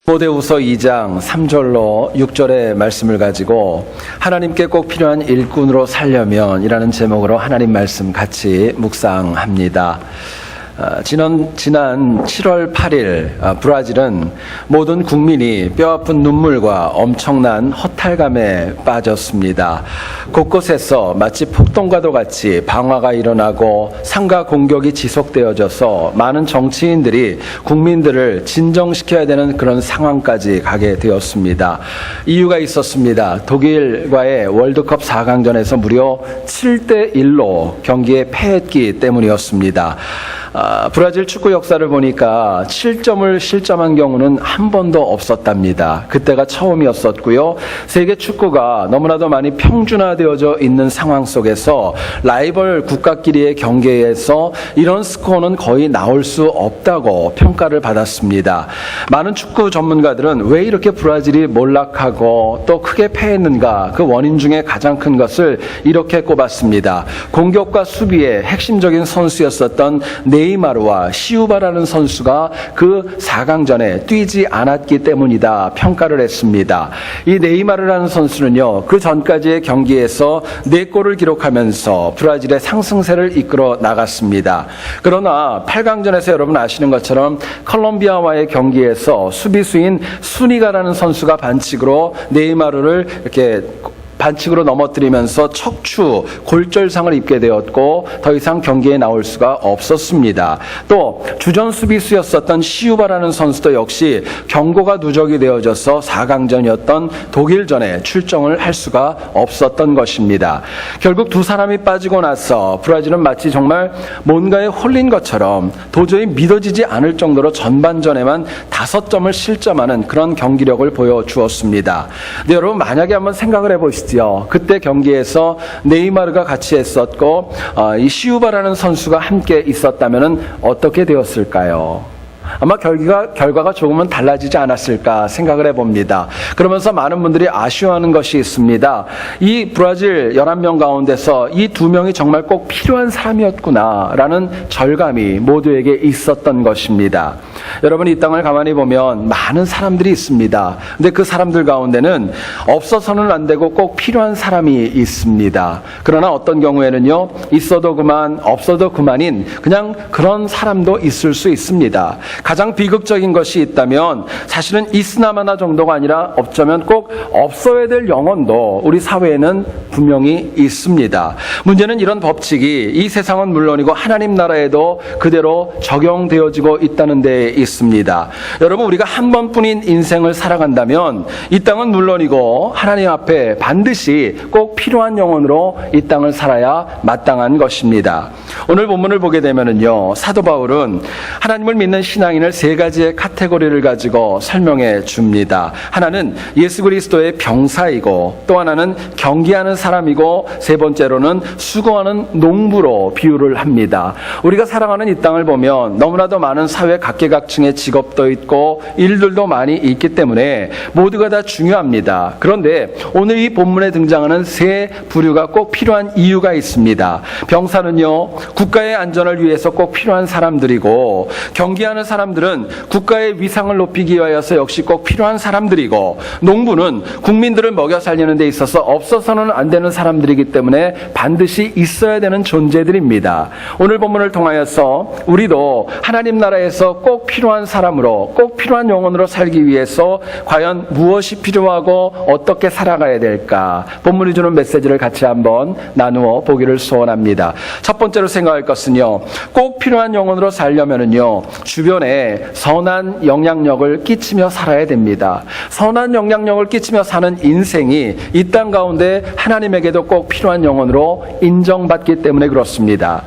디모데후서 2장 3절로 6절의 말씀을 가지고 하나님께 꼭 필요한 일꾼으로 살려면 이라는 제목으로 하나님 말씀 같이 묵상합니다. 지난 7월 8일 브라질은 모든 국민이 뼈아픈 눈물과 엄청난 허탈감에 빠졌습니다. 곳곳에서 마치 폭동과도 같이 방화가 일어나고 상가 공격이 지속되어져서 많은 정치인들이 국민들을 진정시켜야 되는 그런 상황까지 가게 되었습니다. 이유가 있었습니다. 독일과의 월드컵 4강전에서 무려 7대1로 경기에 패했기 때문이었습니다. 브라질 축구 역사를 보니까 7점을 실점한 경우는 한 번도 없었답니다. 그때가 처음이었었고요. 세계 축구가 너무나도 많이 평준화되어져 있는 상황 속에서 라이벌 국가끼리의 경기에서 이런 스코어는 거의 나올 수 없다고 평가를 받았습니다. 많은 축구 전문가들은 왜 이렇게 브라질이 몰락하고 또 크게 패했는가, 그 원인 중에 가장 큰 것을 이렇게 꼽았습니다. 공격과 수비의 핵심적인 선수였었던 네이마르와 시우바라는 선수가 그 4강전에 뛰지 않았기 때문이다 평가를 했습니다. 이 네이마르라는 선수는요, 그 전까지의 경기에서 4골을 기록하면서 브라질의 상승세를 이끌어 나갔습니다. 그러나 8강전에서 여러분 아시는 것처럼 콜롬비아와의 경기에서 수비수인 수니가라는 선수가 반칙으로 네이마르를 이렇게 반칙으로 넘어뜨리면서 척추 골절상을 입게 되었고 더 이상 경기에 나올 수가 없었습니다. 또 주전 수비수였었던 시우바라는 선수도 역시 경고가 누적이 되어져서 4강전이었던 독일전에 출정을 할 수가 없었던 것입니다. 결국 두 사람이 빠지고 나서 브라질은 마치 정말 뭔가에 홀린 것처럼 도저히 믿어지지 않을 정도로 전반전에만 5점을 실점하는 그런 경기력을 보여주었습니다. 근데 여러분 만약에 한번 생각을 해보시죠. 그때 경기에서 네이마르가 같이 했었고 이 시우바라는 선수가 함께 있었다면 어떻게 되었을까요? 아마 결과가 조금은 달라지지 않았을까 생각을 해봅니다. 그러면서 많은 분들이 아쉬워하는 것이 있습니다. 이 브라질 11명 가운데서 이 2명이 정말 꼭 필요한 사람이었구나라는 절감이 모두에게 있었던 것입니다. 여러분, 이 땅을 가만히 보면 많은 사람들이 있습니다. 근데 그 사람들 가운데는 없어서는 안 되고 꼭 필요한 사람이 있습니다. 그러나 어떤 경우에는요, 있어도 그만 없어도 그만인 그냥 그런 사람도 있을 수 있습니다. 가장 비극적인 것이 있다면 사실은 있으나마나 정도가 아니라 어쩌면 꼭 없어야 될 영혼도 우리 사회에는 분명히 있습니다. 문제는 이런 법칙이 이 세상은 물론이고 하나님 나라에도 그대로 적용되어지고 있다는 데 있습니다. 여러분, 우리가 한 번뿐인 인생을 살아간다면 이 땅은 물론이고 하나님 앞에 반드시 꼭 필요한 영혼으로 이 땅을 살아야 마땅한 것입니다. 오늘 본문을 보게 되면은요, 사도 바울은 하나님을 믿는 신앙인을 3가지의 카테고리를 가지고 설명해 줍니다. 하나는 예수 그리스도의 병사이고, 또 하나는 경기하는 사람이고, 3번째로는 수고하는 농부로 비유를 합니다. 우리가 살아가는 이 땅을 보면 너무나도 많은 사회 각계각층의 직업도 있고 일들도 많이 있기 때문에 모두가 다 중요합니다. 그런데 오늘 이 본문에 등장하는 3 부류가 꼭 필요한 이유가 있습니다. 병사는요, 국가의 안전을 위해서 꼭 필요한 사람들이고, 경기하는 사람들은 국가의 위상을 높이기 위하여서 역시 꼭 필요한 사람들이고, 농부는 국민들을 먹여 살리는 데 있어서 없어서는 안 되는 사람들이기 때문에 반드시 있어야 되는 존재들입니다. 오늘 본문을 통하여서 우리도 하나님 나라에서 꼭 필요한 사람으로, 꼭 필요한 영혼으로 살기 위해서 과연 무엇이 필요하고 어떻게 살아가야 될까, 본문이 주는 메시지를 같이 한번 나누어 보기를 소원합니다. 첫 번째로 생각할 것은요, 꼭 필요한 영혼으로 살려면은요, 주변에 선한 영향력을 끼치며 살아야 됩니다. 선한 영향력을 끼치며 사는 인생이 이 땅 가운데 하나님에게도 꼭 필요한 영혼으로 인정받기 때문에 그렇습니다.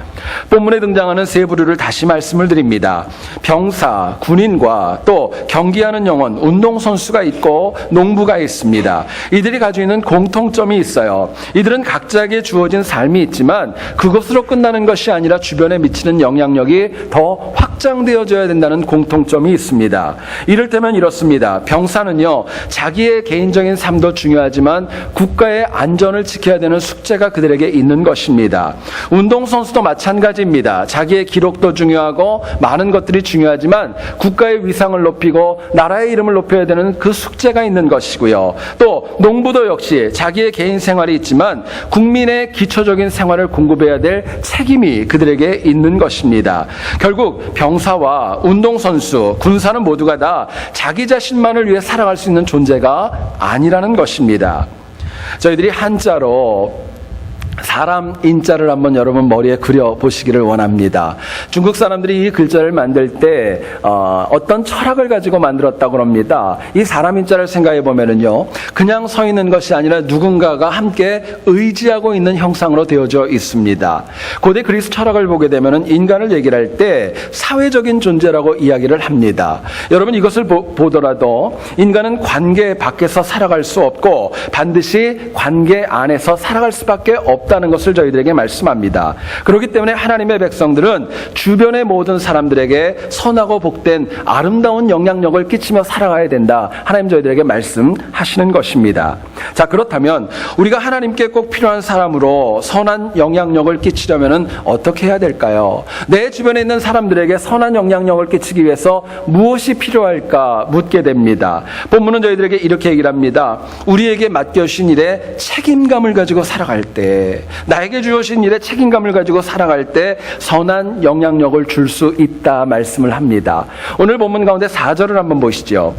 본문에 등장하는 3 부류를 다시 말씀을 드립니다. 병사, 군인과 또 경기하는 영혼, 운동선수가 있고 농부가 있습니다. 이들이 가지고 있는 공통점이 있어요. 이들은 각자에게 주어진 삶이 있지만 그것으로 끝나는 것이 아니라 주변에 미치는 영향력이 더 확장되어져야 된다는 공통점이 있습니다. 이를테면 이렇습니다. 병사는요, 자기의 개인적인 삶도 중요하지만 국가의 안전을 지켜야 되는 숙제가 그들에게 있는 것입니다. 운동선수도 마찬가지입니다. 마찬가지입니다. 자기의 기록도 중요하고 많은 것들이 중요하지만 국가의 위상을 높이고 나라의 이름을 높여야 되는 그 숙제가 있는 것이고요. 또 농부도 역시 자기의 개인 생활이 있지만 국민의 기초적인 생활을 공급해야 될 책임이 그들에게 있는 것입니다. 결국 병사와 운동선수, 군사는 모두가 다 자기 자신만을 위해 살아갈 수 있는 존재가 아니라는 것입니다. 저희들이 한자로 사람 인자를 한번 여러분 머리에 그려보시기를 원합니다. 중국 사람들이 이 글자를 만들 때 어떤 철학을 가지고 만들었다고 합니다. 이 사람 인자를 생각해 보면은요, 그냥 서 있는 것이 아니라 누군가가 함께 의지하고 있는 형상으로 되어져 있습니다. 고대 그리스 철학을 보게 되면은 인간을 얘기를 할 때 사회적인 존재라고 이야기를 합니다. 여러분 이것을 보더라도 인간은 관계 밖에서 살아갈 수 없고 반드시 관계 안에서 살아갈 수밖에 없다는 것을 저희들에게 말씀합니다. 그렇기 때문에 하나님의 백성들은 주변의 모든 사람들에게 선하고 복된 아름다운 영향력을 끼치며 살아가야 된다. 하나님 저희들에게 말씀하시는 것입니다. 자, 그렇다면 우리가 하나님께 꼭 필요한 사람으로 선한 영향력을 끼치려면 어떻게 해야 될까요? 내 주변에 있는 사람들에게 선한 영향력을 끼치기 위해서 무엇이 필요할까 묻게 됩니다. 본문은 저희들에게 이렇게 얘기를 합니다. 우리에게 맡겨주신 일에 책임감을 가지고 살아갈 때, 나에게 주어진 일에 책임감을 가지고 살아갈 때 선한 영향력을 줄 수 있다 말씀을 합니다. 오늘 본문 가운데 4절을 한번 보시죠.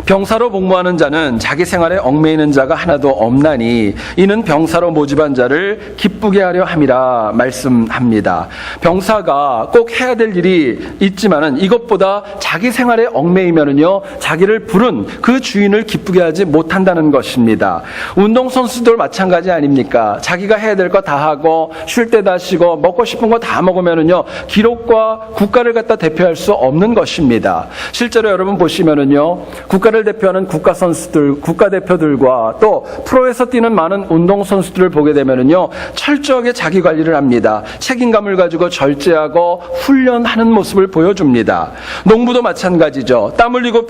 병사로 복무하는 자는 자기 생활에 얽매이는 자가 하나도 없나니 이는 병사로 모집한 자를 기쁘게 하려 함이라 말씀합니다. 병사가 꼭 해야 될 일이 있지만은 이것보다 자기 생활에 얽매이면은요, 자기를 부른 그 주인을 기쁘게 하지 못한다는 것입니다. 운동선수들 마찬가지 아닙니까? 자기가 해야 될 거 다 하고 쉴 때 다 쉬고 먹고 싶은 거 다 먹으면은요, 기록과 국가를 갖다 대표할 수 없는 것입니다. 실제로 여러분 보시면은요, 국가를 대표하는 국가 선수들, 국가대표들과 또 프로에서 뛰는 많은 운동선수들을 보게 되면은요, 철저하게 자기 관리를 합니다. 책임감을 가지고 절제하고 훈련하는 모습을 보여줍니다. 농부도 마찬가지죠. 땀 흘리고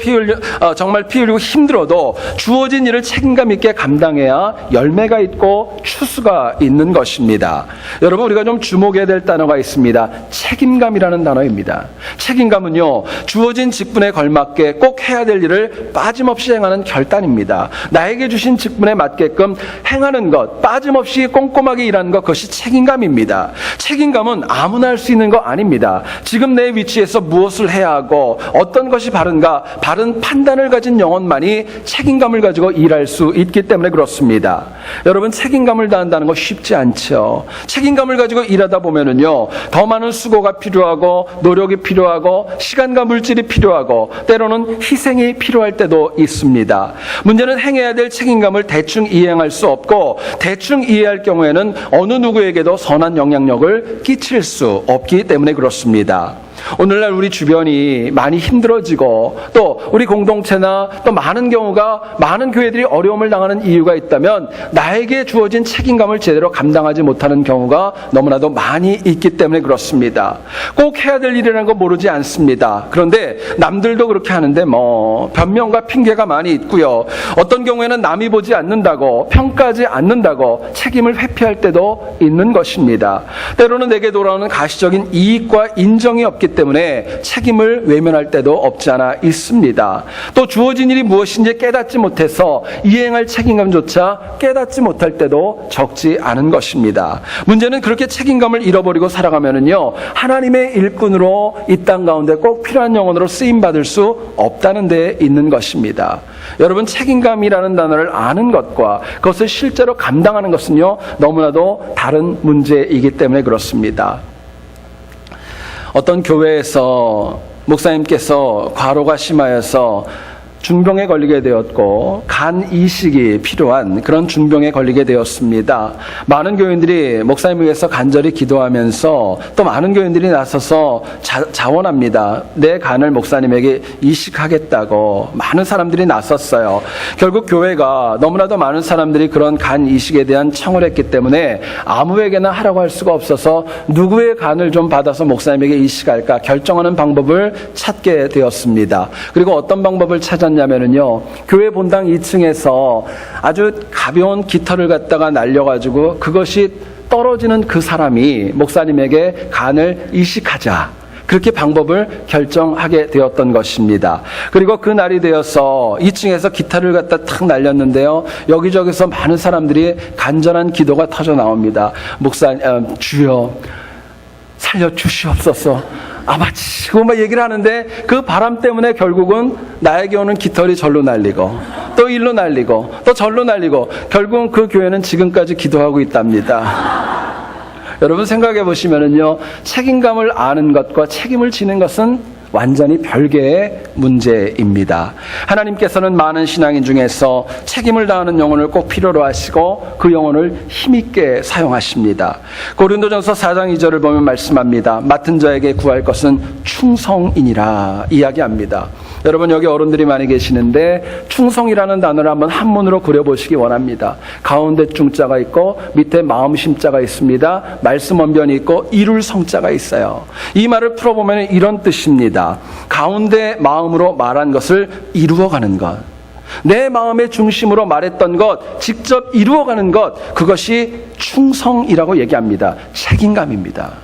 정말 피 흘리고 힘들어도 주어진 일을 책임감 있게 감당해야 열매가 있고 추수가 있는 것입니다. 여러분, 우리가 좀 주목해야 될 단어가 있습니다. 책임감이라는 단어입니다. 책임감은요, 주어진 직분에 걸맞게 꼭 해야 될 일을 빠짐없이 행하는 결단입니다. 나에게 주신 직분에 맞게끔 행하는 것, 빠짐없이 꼼꼼하게 일하는 것, 그것이 책임감입니다. 책임감은 아무나 할 수 있는 거 아닙니다. 지금 내 위치에서 무엇을 해야 하고 어떤 것이 바른가, 바른 판단을 가진 영혼만이 책임감을 가지고 일할 수 있기 때문에 그렇습니다. 여러분, 책임감을 다한다는 거 쉽지 않죠. 책임감을 가지고 일하다 보면은요, 더 많은 수고가 필요하고 노력이 필요하고 시간과 물질이 필요하고 때로는 희생이 필요할 때도 있습니다. 문제는 행해야 될 책임감을 대충 이행할 수 없고 대충 이해할 경우에는 어느 누구에게도 선한 영향력을 끼칠 수 없기 때문에 그렇습니다. 오늘날 우리 주변이 많이 힘들어지고 또 우리 공동체나 또 많은 경우가 많은 교회들이 어려움을 당하는 이유가 있다면 나에게 주어진 책임감을 제대로 감당하지 못하는 경우가 너무나도 많이 있기 때문에 그렇습니다. 꼭 해야 될 일이라는 거 모르지 않습니다. 그런데 남들도 그렇게 하는데 변명과 핑계가 많이 있고요. 어떤 경우에는 남이 보지 않는다고, 평가하지 않는다고 책임을 회피할 때도 있는 것입니다. 때로는 내게 돌아오는 가시적인 이익과 인정이 없기 때문에 책임을 외면할 때도 없지 않아 있습니다. 또 주어진 일이 무엇인지 깨닫지 못해서 이행할 책임감조차 깨닫지 못할 때도 적지 않은 것입니다. 문제는 그렇게 책임감을 잃어버리고 살아가면은요, 하나님의 일꾼으로 이 땅 가운데 꼭 필요한 영혼으로 쓰임받을 수 없다는 데 있는 것입니다. 여러분, 책임감이라는 단어를 아는 것과 그것을 실제로 감당하는 것은요, 너무나도 다른 문제이기 때문에 그렇습니다. 어떤 교회에서 목사님께서 과로가 심하여서 중병에 걸리게 되었고 간 이식이 필요한 그런 중병에 걸리게 되었습니다. 많은 교인들이 목사님을 위해서 간절히 기도하면서 또 많은 교인들이 나서서 자원합니다. 내 간을 목사님에게 이식하겠다고 많은 사람들이 나섰어요. 결국 교회가 너무나도 많은 사람들이 그런 간 이식에 대한 청을 했기 때문에 아무에게나 하라고 할 수가 없어서 누구의 간을 좀 받아서 목사님에게 이식할까 결정하는 방법을 찾게 되었습니다. 그리고 어떤 방법을 찾았냐면요, 교회 본당 2층에서 아주 가벼운 깃털을 갖다가 날려가지고 그것이 떨어지는 그 사람이 목사님에게 간을 이식하자, 그렇게 방법을 결정하게 되었던 것입니다. 그리고 그 날이 되어서 2층에서 기타를 갖다 탁 날렸는데요, 여기저기서 많은 사람들이 간절한 기도가 터져 나옵니다. 주여 살려주시옵소서, 아바치고 막 얘기를 하는데, 그 바람 때문에 결국은 나에게 오는 깃털이 절로 날리고 또 일로 날리고 또 절로 날리고, 결국은 그 교회는 지금까지 기도하고 있답니다. 여러분 생각해 보시면은요, 책임감을 아는 것과 책임을 지는 것은 완전히 별개의 문제입니다. 하나님께서는 많은 신앙인 중에서 책임을 다하는 영혼을 꼭 필요로 하시고 그 영혼을 힘있게 사용하십니다. 고린도전서 4장 2절을 보면 말씀합니다. 맡은 자에게 구할 것은 충성이니라 이야기합니다. 여러분, 여기 어른들이 많이 계시는데 충성이라는 단어를 한번 한문으로 그려보시기 원합니다. 가운데 중자가 있고 밑에 마음 심자가 있습니다. 말씀 원변이 있고 이룰 성자가 있어요. 이 말을 풀어보면 이런 뜻입니다. 가운데 마음으로 말한 것을 이루어가는 것, 내 마음의 중심으로 말했던 것 직접 이루어가는 것, 그것이 충성이라고 얘기합니다. 책임감입니다.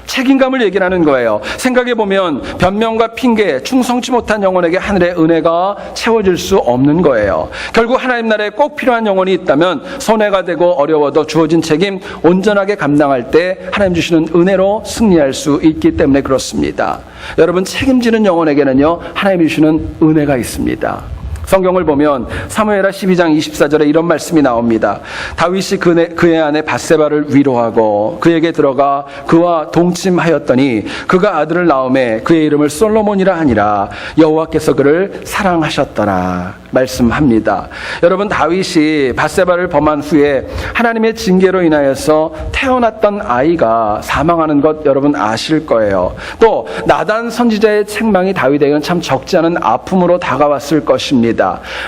책임감을 얘기하는 거예요. 생각해보면 변명과 핑계, 충성치 못한 영혼에게 하늘의 은혜가 채워질 수 없는 거예요. 결국 하나님 나라에 꼭 필요한 영혼이 있다면 손해가 되고 어려워도 주어진 책임 온전하게 감당할 때 하나님 주시는 은혜로 승리할 수 있기 때문에 그렇습니다. 여러분, 책임지는 영혼에게는요, 하나님이 주시는 은혜가 있습니다. 성경을 보면 사무엘하 12장 24절에 이런 말씀이 나옵니다. 다윗이 그의 아내 밧세바를 위로하고 그에게 들어가 그와 동침하였더니 그가 아들을 낳음에 그의 이름을 솔로몬이라 하니라. 여호와께서 그를 사랑하셨더라 말씀합니다. 여러분, 다윗이 밧세바를 범한 후에 하나님의 징계로 인하여서 태어났던 아이가 사망하는 것 여러분 아실 거예요. 또 나단 선지자의 책망이 다윗에게는 참 적지 않은 아픔으로 다가왔을 것입니다.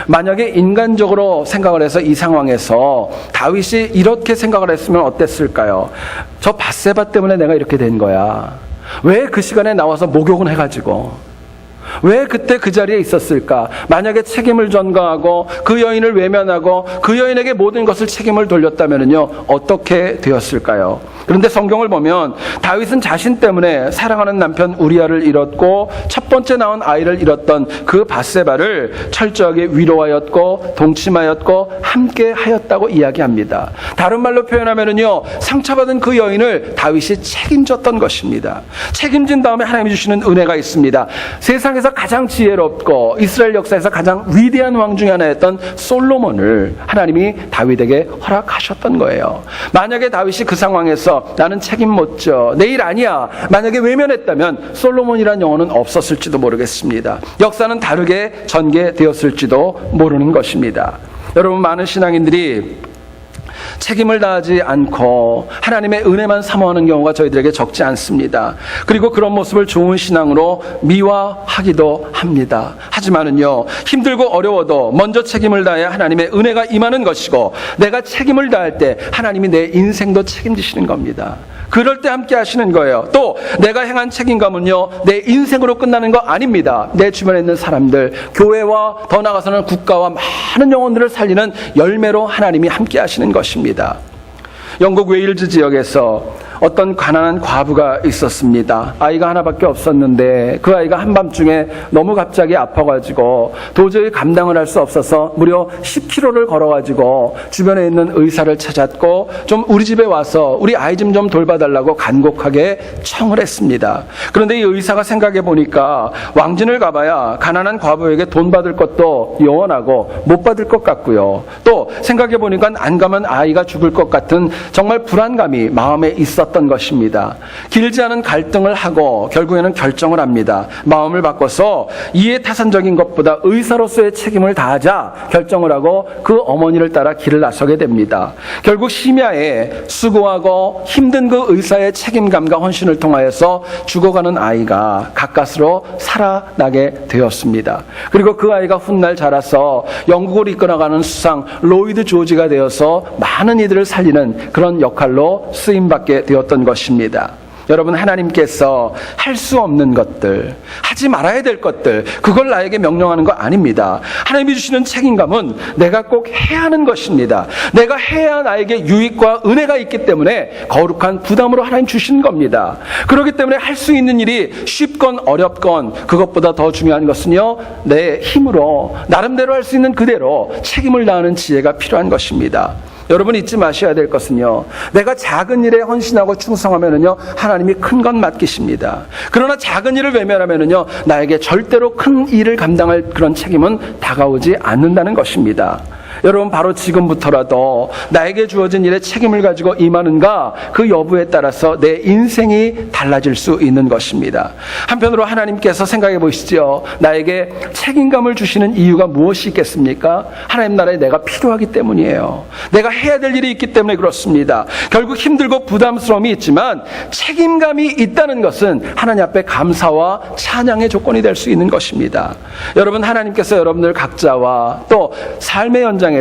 만약에 인간적으로 생각을 해서 이 상황에서 다윗이 이렇게 생각을 했으면 어땠을까요? 저 밧세바 때문에 내가 이렇게 된 거야. 왜 그 시간에 나와서 목욕은 해가지고 왜 그때 그 자리에 있었을까? 만약에 책임을 전가하고 그 여인을 외면하고 그 여인에게 모든 것을 책임을 돌렸다면요, 어떻게 되었을까요? 그런데 성경을 보면 다윗은 자신 때문에 사랑하는 남편 우리아를 잃었고 첫 번째 낳은 아이를 잃었던 그 밧세바를 철저하게 위로하였고 동침하였고 함께 하였다고 이야기합니다. 다른 말로 표현하면요, 상처받은 그 여인을 다윗이 책임졌던 것입니다. 책임진 다음에 하나님이 주시는 은혜가 있습니다. 세상에서 가장 지혜롭고 이스라엘 역사에서 가장 위대한 왕 중에 하나였던 솔로몬을 하나님이 다윗에게 허락하셨던 거예요. 만약에 다윗이 그 상황에서 나는 책임 못 져, 내 일 아니야, 만약에 외면했다면 솔로몬이란 영혼은 없었을지도 모르겠습니다. 역사는 다르게 전개되었을지도 모르는 것입니다. 여러분, 많은 신앙인들이 책임을 다하지 않고 하나님의 은혜만 사모하는 경우가 저희들에게 적지 않습니다. 그리고 그런 모습을 좋은 신앙으로 미화하기도 합니다. 하지만은요, 힘들고 어려워도 먼저 책임을 다해야 하나님의 은혜가 임하는 것이고, 내가 책임을 다할 때 하나님이 내 인생도 책임지시는 겁니다. 그럴 때 함께 하시는 거예요. 또 내가 행한 책임감은요, 내 인생으로 끝나는 거 아닙니다. 내 주변에 있는 사람들, 교회와 더 나아가서는 국가와 많은 영혼들을 살리는 열매로 하나님이 함께 하시는 것입니다. 영국 웨일즈 지역에서 어떤 가난한 과부가 있었습니다. 아이가 하나밖에 없었는데 그 아이가 한밤중에 너무 갑자기 아파가지고 도저히 감당을 할 수 없어서 무려 10km를 걸어가지고 주변에 있는 의사를 찾았고, 좀 우리 집에 와서 우리 아이 좀 돌봐달라고 간곡하게 청을 했습니다. 그런데 이 의사가 생각해 보니까 왕진을 가봐야 가난한 과부에게 돈 받을 것도 영원하고 못 받을 것 같고요. 또 생각해 보니까 안 가면 아이가 죽을 것 같은 정말 불안감이 마음에 있었던 것입니다. 길지 않은 갈등을 하고 결국에는 결정을 합니다. 마음을 바꿔서 이해타산적인 것보다 의사로서의 책임을 다하자 결정을 하고 그 어머니를 따라 길을 나서게 됩니다. 결국 심야에 수고하고 힘든 그 의사의 책임감과 헌신을 통하여서 죽어가는 아이가 가까스로 살아나게 되었습니다. 그리고 그 아이가 훗날 자라서 영국을 이끌어가는 수상 로이드 조지가 되어서 많은 이들을 살리는 그런 역할로 쓰임받게 되었던 것입니다. 여러분, 하나님께서 할 수 없는 것들, 하지 말아야 될 것들, 그걸 나에게 명령하는 거 아닙니다. 하나님이 주시는 책임감은 내가 꼭 해야 하는 것입니다. 내가 해야 나에게 유익과 은혜가 있기 때문에 거룩한 부담으로 하나님 주신 겁니다. 그렇기 때문에 할 수 있는 일이 쉽건 어렵건 그것보다 더 중요한 것은요, 내 힘으로 나름대로 할 수 있는 그대로 책임을 다하는 지혜가 필요한 것입니다. 여러분, 잊지 마셔야 될 것은요, 내가 작은 일에 헌신하고 충성하면은요, 하나님이 큰 건 맡기십니다. 그러나 작은 일을 외면하면은요, 나에게 절대로 큰 일을 감당할 그런 책임은 다가오지 않는다는 것입니다. 여러분, 바로 지금부터라도 나에게 주어진 일에 책임을 가지고 임하는가, 그 여부에 따라서 내 인생이 달라질 수 있는 것입니다. 한편으로 하나님께서 생각해 보시죠. 나에게 책임감을 주시는 이유가 무엇이 있겠습니까? 하나님 나라에 내가 필요하기 때문이에요. 내가 해야 될 일이 있기 때문에 그렇습니다. 결국 힘들고 부담스러움이 있지만 책임감이 있다는 것은 하나님 앞에 감사와 찬양의 조건이 될 수 있는 것입니다. 여러분, 하나님께서 여러분들 각자와 또 삶의 현장에서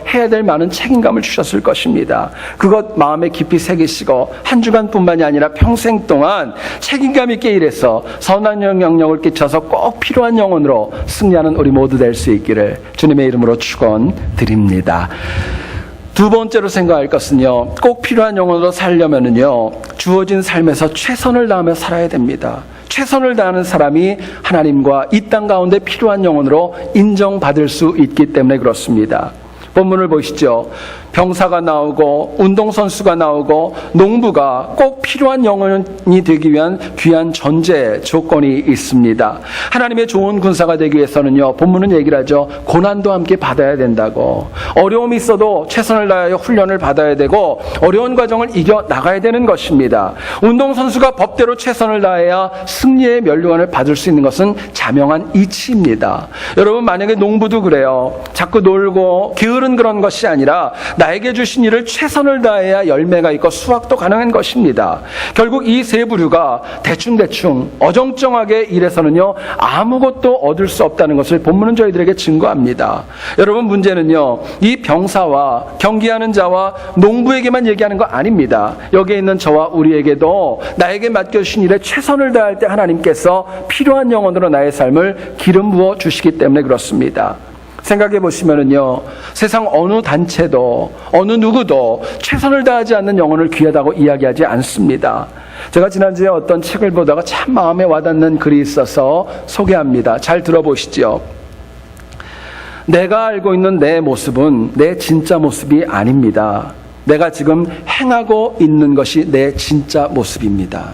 해야 될 많은 책임감을 주셨을 것입니다. 그것 마음에 깊이 새기시고 한 주간뿐만이 아니라 평생 동안 책임감 있게 일해서 선한 영향력을 끼쳐서 꼭 필요한 영혼으로 승리하는 우리 모두 될 수 있기를 주님의 이름으로 축원드립니다. 두 번째로 생각할 것은요, 꼭 필요한 영혼으로 살려면은요, 주어진 삶에서 최선을 다하며 살아야 됩니다. 최선을 다하는 사람이 하나님과 이 땅 가운데 필요한 영혼으로 인정받을 수 있기 때문에 그렇습니다. 본문을 보시죠. 병사가 나오고 운동선수가 나오고 농부가 꼭 필요한 영혼이 되기 위한 귀한 전제 조건이 있습니다. 하나님의 좋은 군사가 되기 위해서는요, 본문은 얘기를 하죠. 고난도 함께 받아야 된다고. 어려움이 있어도 최선을 다하여 훈련을 받아야 되고 어려운 과정을 이겨 나가야 되는 것입니다. 운동선수가 법대로 최선을 다해야 승리의 면류관을 받을 수 있는 것은 자명한 이치입니다. 여러분, 만약에 농부도 그래요. 자꾸 놀고 게으른 그런 것이 아니라 나에게 주신 일을 최선을 다해야 열매가 있고 수확도 가능한 것입니다. 결국 이 세 부류가 대충대충 어정쩡하게 일해서는요, 아무것도 얻을 수 없다는 것을 본문은 저희들에게 증거합니다. 여러분, 문제는요, 이 병사와 경기하는 자와 농부에게만 얘기하는 거 아닙니다. 여기에 있는 저와 우리에게도 나에게 맡겨주신 일에 최선을 다할 때 하나님께서 필요한 영혼으로 나의 삶을 기름 부어 주시기 때문에 그렇습니다. 생각해 보시면은요, 세상 어느 단체도 어느 누구도 최선을 다하지 않는 영혼을 귀하다고 이야기하지 않습니다. 제가 지난주에 어떤 책을 보다가 참 마음에 와닿는 글이 있어서 소개합니다. 잘 들어보시죠. 내가 알고 있는 내 모습은 내 진짜 모습이 아닙니다. 내가 지금 행하고 있는 것이 내 진짜 모습입니다.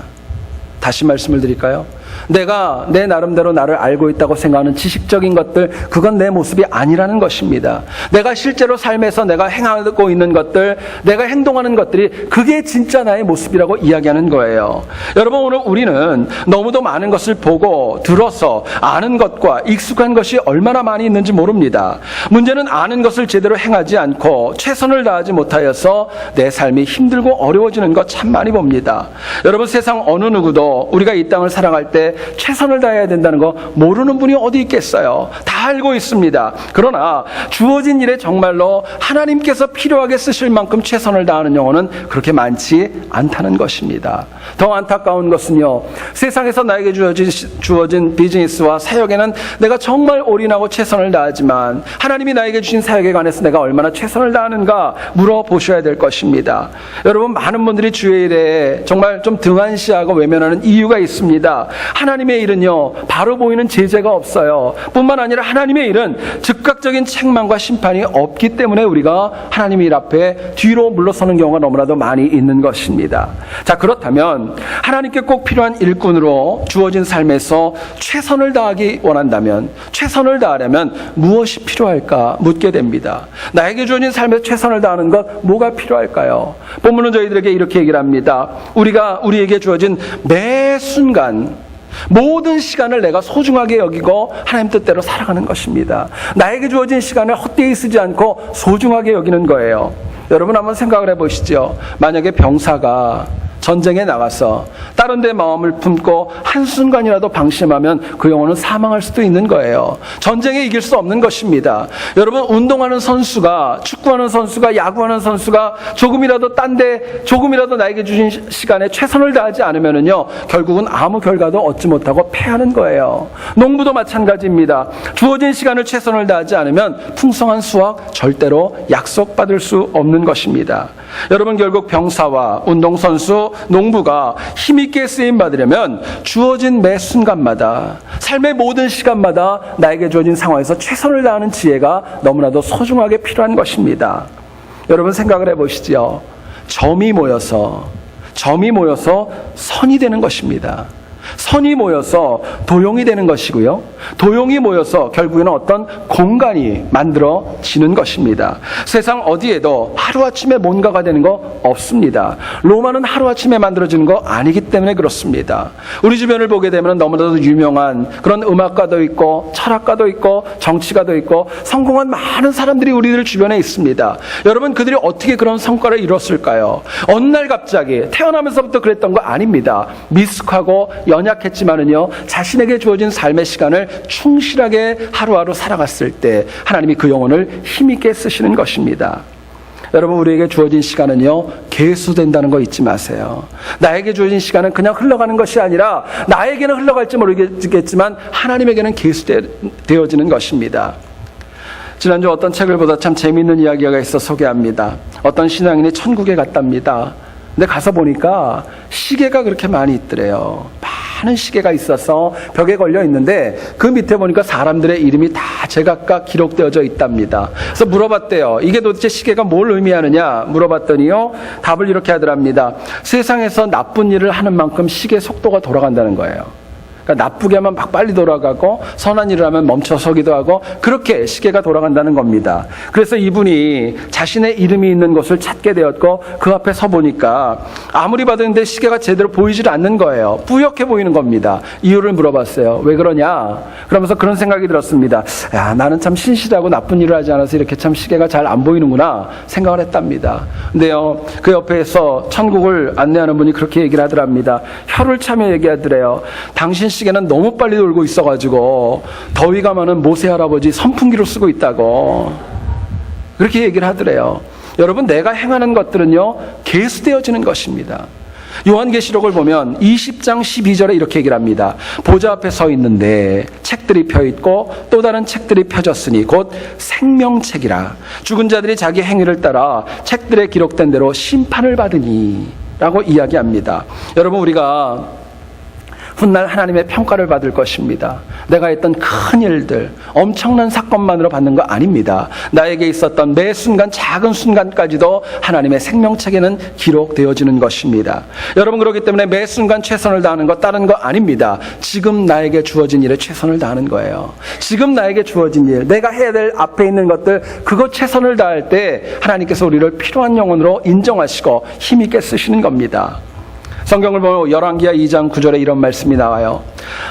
다시 말씀을 드릴까요? 내가 내 나름대로 나를 알고 있다고 생각하는 지식적인 것들, 그건 내 모습이 아니라는 것입니다. 내가 실제로 삶에서 내가 행하고 있는 것들, 내가 행동하는 것들이 그게 진짜 나의 모습이라고 이야기하는 거예요. 여러분, 오늘 우리는 너무도 많은 것을 보고 들어서 아는 것과 익숙한 것이 얼마나 많이 있는지 모릅니다. 문제는 아는 것을 제대로 행하지 않고 최선을 다하지 못하여서 내 삶이 힘들고 어려워지는 것 참 많이 봅니다. 여러분, 세상 어느 누구도 우리가 이 땅을 살아갈 때 최선을 다해야 된다는 거 모르는 분이 어디 있겠어요? 다 알고 있습니다. 그러나 주어진 일에 정말로 하나님께서 필요하게 쓰실 만큼 최선을 다하는 영혼은 그렇게 많지 않다는 것입니다. 더 안타까운 것은요, 세상에서 나에게 주어진 비즈니스와 사역에는 내가 정말 올인하고 최선을 다하지만 하나님이 나에게 주신 사역에 관해서 내가 얼마나 최선을 다하는가 물어보셔야 될 것입니다. 여러분, 많은 분들이 주의 일에 정말 좀 등한시하고 외면하는 이유가 있습니다. 하나님의 일은요, 바로 보이는 제재가 없어요. 뿐만 아니라 하나님의 일은 즉각적인 책망과 심판이 없기 때문에 우리가 하나님의 일 앞에 뒤로 물러서는 경우가 너무나도 많이 있는 것입니다. 자, 그렇다면 하나님께 꼭 필요한 일꾼으로 주어진 삶에서 최선을 다하기 원한다면, 최선을 다하려면 무엇이 필요할까 묻게 됩니다. 나에게 주어진 삶에서 최선을 다하는 것 뭐가 필요할까요? 본문은 저희들에게 이렇게 얘기를 합니다. 우리에게 주어진 매 순간, 모든 시간을 내가 소중하게 여기고 하나님 뜻대로 살아가는 것입니다. 나에게 주어진 시간을 헛되이 쓰지 않고 소중하게 여기는 거예요. 여러분, 한번 생각을 해보시죠. 만약에 병사가 전쟁에 나가서 다른 데 마음을 품고 한순간이라도 방심하면 그 영혼은 사망할 수도 있는 거예요. 전쟁에 이길 수 없는 것입니다. 여러분, 운동하는 선수가, 축구하는 선수가, 야구하는 선수가 조금이라도 조금이라도 나에게 주신 시간에 최선을 다하지 않으면은요, 결국은 아무 결과도 얻지 못하고 패하는 거예요. 농부도 마찬가지입니다. 주어진 시간을 최선을 다하지 않으면 풍성한 수확 절대로 약속받을 수 없는 것입니다. 여러분, 결국 병사와 운동선수, 농부가 힘있게 쓰임받으려면 주어진 매 순간마다, 삶의 모든 시간마다 나에게 주어진 상황에서 최선을 다하는 지혜가 너무나도 소중하게 필요한 것입니다. 여러분, 생각을 해보시죠. 점이 모여서 선이 되는 것입니다. 선이 모여서 도용이 되는 것이고요. 도용이 모여서 결국에는 어떤 공간이 만들어지는 것입니다. 세상 어디에도 하루아침에 뭔가가 되는 거 없습니다. 로마는 하루아침에 만들어지는 거 아니기 때문에 그렇습니다. 우리 주변을 보게 되면 너무나도 유명한 그런 음악가도 있고 철학가도 있고 정치가도 있고 성공한 많은 사람들이 우리들 주변에 있습니다. 여러분, 그들이 어떻게 그런 성과를 이뤘을까요? 어느 날 갑자기 태어나면서부터 그랬던 거 아닙니다. 미숙하고 연약했지만은요, 자신에게 주어진 삶의 시간을 충실하게 하루하루 살아갔을 때 하나님이 그 영혼을 힘있게 쓰시는 것입니다. 여러분, 우리에게 주어진 시간은요, 계수된다는 거 잊지 마세요. 나에게 주어진 시간은 그냥 흘러가는 것이 아니라 나에게는 흘러갈지 모르겠지만 하나님에게는 계수되어지는 것입니다. 지난주 어떤 책을 보다 참 재미있는 이야기가 있어 소개합니다. 어떤 신앙인이 천국에 갔답니다. 근데 가서 보니까 시계가 그렇게 많이 있더래요. 많은 시계가 있어서 벽에 걸려 있는데 그 밑에 보니까 사람들의 이름이 다 제각각 기록되어져 있답니다. 그래서 물어봤대요. 이게 도대체 시계가 뭘 의미하느냐 물어봤더니요, 답을 이렇게 하더랍니다. 세상에서 나쁜 일을 하는 만큼 시계 속도가 돌아간다는 거예요. 그러니까 나쁘게 하면 막 빨리 돌아가고 선한 일을 하면 멈춰서기도 하고 그렇게 시계가 돌아간다는 겁니다. 그래서 이분이 자신의 이름이 있는 곳을 찾게 되었고 그 앞에 서 보니까 아무리 봐도는데 시계가 제대로 보이질 않는 거예요. 뿌옇게 보이는 겁니다. 이유를 물어봤어요. 왜 그러냐? 그러면서 그런 생각이 들었습니다. 야, 나는 참 신실하고 나쁜 일을 하지 않아서 이렇게 참 시계가 잘 안 보이는구나 생각을 했답니다. 근데요, 그 옆에서 천국을 안내하는 분이 그렇게 얘기를 하더랍니다. 혀를 차며 얘기하더래요. 당신 시계는 너무 빨리 돌고 있어가지고 더위가 많은 모세 할아버지 선풍기로 쓰고 있다고 그렇게 얘기를 하더래요. 여러분, 내가 행하는 것들은요, 계수되어지는 것입니다. 요한계시록을 보면 20장 12절에 이렇게 얘기를 합니다. 보좌 앞에 서 있는데 책들이 펴있고 또 다른 책들이 펴졌으니 곧 생명책이라. 죽은 자들이 자기 행위를 따라 책들에 기록된 대로 심판을 받으니 라고 이야기합니다. 여러분, 우리가 훗날 하나님의 평가를 받을 것입니다. 내가 했던 큰 일들, 엄청난 사건만으로 받는 거 아닙니다. 나에게 있었던 매 순간, 작은 순간까지도 하나님의 생명책에는 기록되어지는 것입니다. 여러분, 그렇기 때문에 매 순간 최선을 다하는 것 다른 거 아닙니다. 지금 나에게 주어진 일에 최선을 다하는 거예요. 지금 나에게 주어진 일, 내가 해야 될 앞에 있는 것들, 그거 최선을 다할 때 하나님께서 우리를 필요한 영혼으로 인정하시고 힘있게 쓰시는 겁니다. 성경을 보면 열왕기하 2장 9절에 이런 말씀이 나와요.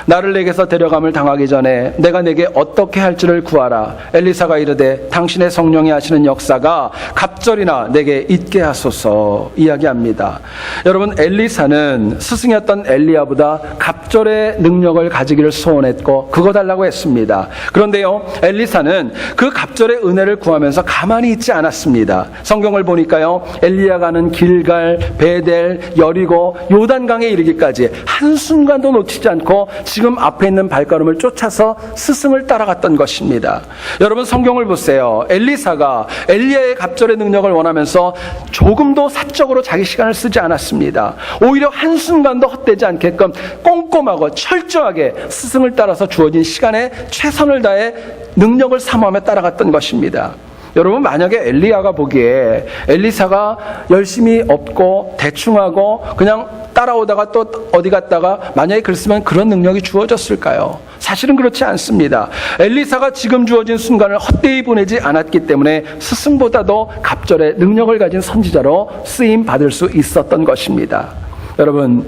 나를 내게서 데려감을 당하기 전에 내가 내게 어떻게 할지를 구하라. 엘리사가 이르되 당신의 성령이 하시는 역사가 갑절이나 내게 있게 하소서 이야기합니다. 여러분, 엘리사는 스승이었던 엘리야보다 갑절의 능력을 가지기를 소원했고 그거 달라고 했습니다. 그런데요, 엘리사는 그 갑절의 은혜를 구하면서 가만히 있지 않았습니다. 성경을 보니까요, 엘리야가 가는 길갈, 베델, 여리고, 요단강에 이르기까지 한순간도 놓치지 않고 지금 앞에 있는 발걸음을 쫓아서 스승을 따라갔던 것입니다. 여러분, 성경을 보세요. 엘리사가 엘리야의 갑절의 능력을 원하면서 조금도 사적으로 자기 시간을 쓰지 않았습니다. 오히려 한순간도 헛되지 않게끔 꼼꼼하고 철저하게 스승을 따라서 주어진 시간에 최선을 다해 능력을 사모하며 따라갔던 것입니다. 여러분, 만약에 엘리야가 보기에 엘리사가 열심히 없고 대충하고 그냥 따라오다가 또 어디 갔다가 만약에 그랬으면 그런 능력이 주어졌을까요? 사실은 그렇지 않습니다. 엘리사가 지금 주어진 순간을 헛되이 보내지 않았기 때문에 스승보다도 갑절의 능력을 가진 선지자로 쓰임 받을 수 있었던 것입니다. 여러분,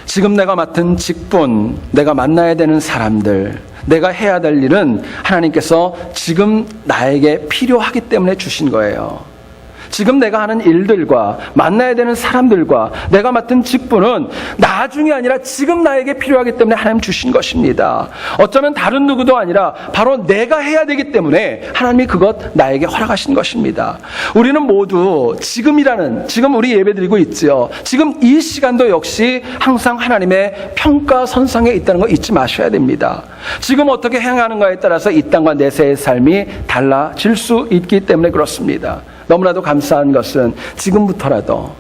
지금 내가 맡은 직분, 내가 만나야 되는 사람들, 내가 해야 될 일은 하나님께서 지금 나에게 필요하기 때문에 주신 거예요. 지금 내가 하는 일들과 만나야 되는 사람들과 내가 맡은 직분은 나중이 아니라 지금 나에게 필요하기 때문에 하나님 주신 것입니다. 어쩌면 다른 누구도 아니라 바로 내가 해야 되기 때문에 하나님이 그것 나에게 허락하신 것입니다. 우리는 모두 지금 우리 예배드리고 있지요. 지금 이 시간도 역시 항상 하나님의 평가 선상에 있다는 거 잊지 마셔야 됩니다. 지금 어떻게 행하는가에 따라서 이 땅과 내세의 삶이 달라질 수 있기 때문에 그렇습니다. 너무나도 감사한 것은 지금부터라도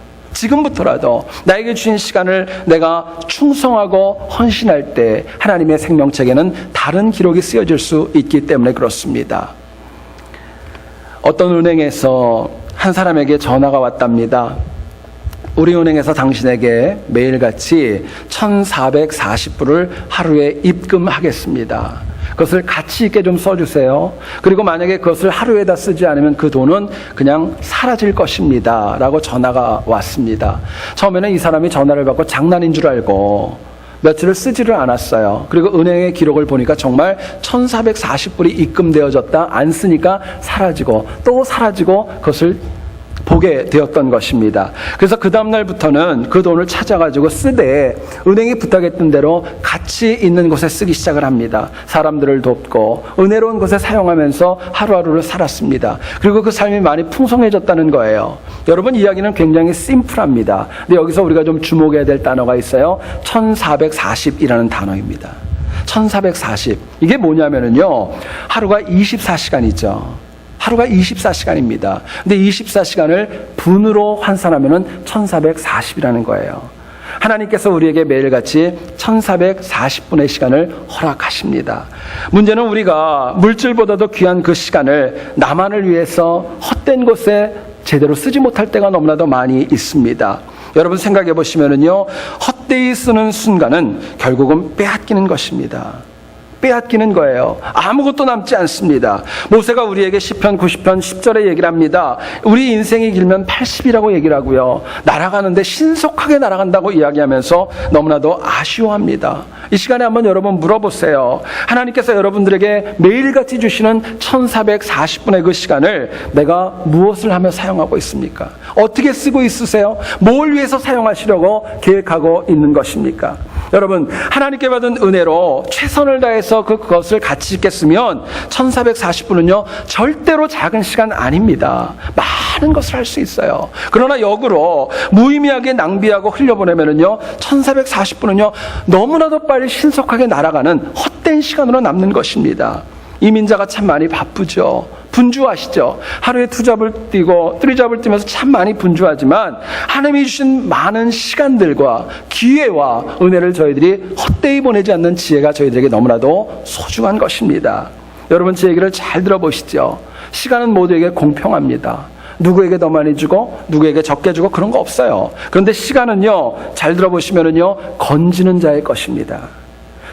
나에게 주신 시간을 내가 충성하고 헌신할 때 하나님의 생명책에는 다른 기록이 쓰여질 수 있기 때문에 그렇습니다. 어떤 은행에서 한 사람에게 전화가 왔답니다. 우리 은행에서 당신에게 매일같이 1,440불을 하루에 입금하겠습니다. 그것을 가치 있게 좀 써주세요. 그리고 만약에 그것을 하루에다 쓰지 않으면 그 돈은 그냥 사라질 것입니다. 라고 전화가 왔습니다. 처음에는 이 사람이 전화를 받고 장난인 줄 알고 며칠을 쓰지를 않았어요. 그리고 은행의 기록을 보니까 정말 1,440불이 입금되어졌다. 안 쓰니까 사라지고 또 사라지고 그것을 보게 되었던 것입니다. 그래서 그 다음날부터는 그 돈을 찾아가지고 쓰되 은행이 부탁했던 대로 가치 있는 곳에 쓰기 시작을 합니다. 사람들을 돕고 은혜로운 곳에 사용하면서 하루하루를 살았습니다. 그리고 그 삶이 많이 풍성해졌다는 거예요. 여러분, 이야기는 굉장히 심플합니다. 근데 여기서 우리가 좀 주목해야 될 단어가 있어요. 1440이라는 단어입니다. 1440. 이게 뭐냐면요, 하루가 24시간이죠. 하루가 24시간입니다. 근데 24시간을 분으로 환산하면은 1440이라는 거예요. 하나님께서 우리에게 매일같이 1440분의 시간을 허락하십니다. 문제는 우리가 물질보다도 귀한 그 시간을 나만을 위해서 헛된 곳에 제대로 쓰지 못할 때가 너무나도 많이 있습니다. 여러분 생각해 보시면은요, 헛되이 쓰는 순간은 결국은 빼앗기는 것입니다. 빼앗기는 거예요. 아무것도 남지 않습니다. 모세가 우리에게 시편 90편 10절에 얘기를 합니다. 우리 인생이 길면 80이라고 얘기를 하고요, 날아가는데 신속하게 날아간다고 이야기하면서 너무나도 아쉬워합니다. 이 시간에 한번 여러분 물어보세요. 하나님께서 여러분들에게 매일같이 주시는 1440분의 그 시간을 내가 무엇을 하며 사용하고 있습니까? 어떻게 쓰고 있으세요? 뭘 위해서 사용하시려고 계획하고 있는 것입니까? 여러분, 하나님께 받은 은혜로 최선을 다해서 그것을 가치 있게 쓰면 1440분은요 절대로 작은 시간 아닙니다. 많은 것을 할 수 있어요. 그러나 역으로 무의미하게 낭비하고 흘려보내면은요 1440분은요 너무나도 빨리 신속하게 날아가는 헛된 시간으로 남는 것입니다. 이민자가 참 많이 바쁘죠. 분주하시죠. 하루에 2잡을 뛰고 3잡을 뛰면서 참 많이 분주하지만 하나님이 주신 많은 시간들과 기회와 은혜를 저희들이 헛되이 보내지 않는 지혜가 저희들에게 너무나도 소중한 것입니다. 여러분, 제 얘기를 잘 들어보시죠. 시간은 모두에게 공평합니다. 누구에게 더 많이 주고 누구에게 적게 주고 그런 거 없어요. 그런데 시간은요, 잘 들어보시면은요, 건지는 자의 것입니다.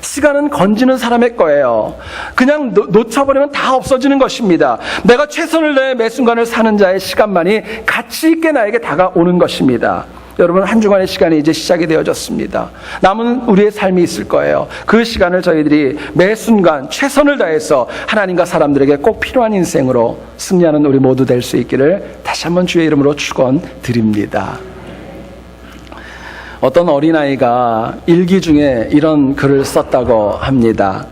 시간은 건지는 사람의 거예요. 그냥 놓쳐버리면 다 없어지는 것입니다. 내가 최선을 다해 매 순간을 사는 자의 시간만이 가치 있게 나에게 다가오는 것입니다. 여러분, 한 주간의 시간이 이제 시작이 되어졌습니다. 남은 우리의 삶이 있을 거예요. 그 시간을 저희들이 매 순간 최선을 다해서 하나님과 사람들에게 꼭 필요한 인생으로 승리하는 우리 모두 될 수 있기를 다시 한번 주의 이름으로 축원드립니다. 어떤 어린아이가 일기 중에 이런 글을 썼다고 합니다.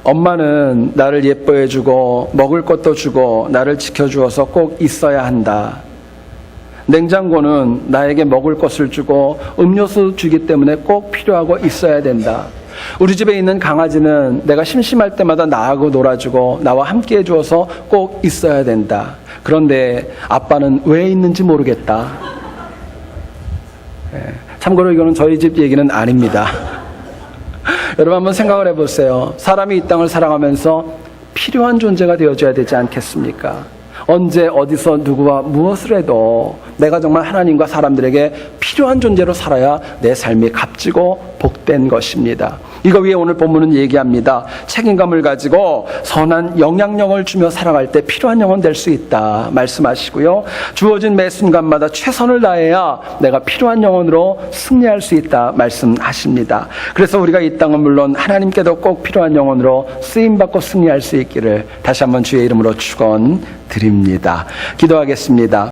엄마는 나를 예뻐해주고 먹을 것도 주고 나를 지켜주어서 꼭 있어야 한다. 냉장고는 나에게 먹을 것을 주고 음료수 주기 때문에 꼭 필요하고 있어야 된다. 우리 집에 있는 강아지는 내가 심심할 때마다 나하고 놀아주고 나와 함께 해주어서 꼭 있어야 된다. 그런데 아빠는 왜 있는지 모르겠다. 참고로 이거는 저희 집 얘기는 아닙니다. 여러분, 한번 생각을 해보세요. 사람이 이 땅을 살아가면서 필요한 존재가 되어줘야 되지 않겠습니까? 언제 어디서 누구와 무엇을 해도 내가 정말 하나님과 사람들에게 필요한 존재로 살아야 내 삶이 값지고 복된 것입니다. 이거 위에 오늘 본문은 얘기합니다. 책임감을 가지고 선한 영향력을 주며 살아갈 때 필요한 영혼 될 수 있다 말씀하시고요, 주어진 매 순간마다 최선을 다해야 내가 필요한 영혼으로 승리할 수 있다 말씀하십니다. 그래서 우리가 이 땅은 물론 하나님께도 꼭 필요한 영혼으로 쓰임받고 승리할 수 있기를 다시 한번 주의 이름으로 축원드립니다. 기도하겠습니다.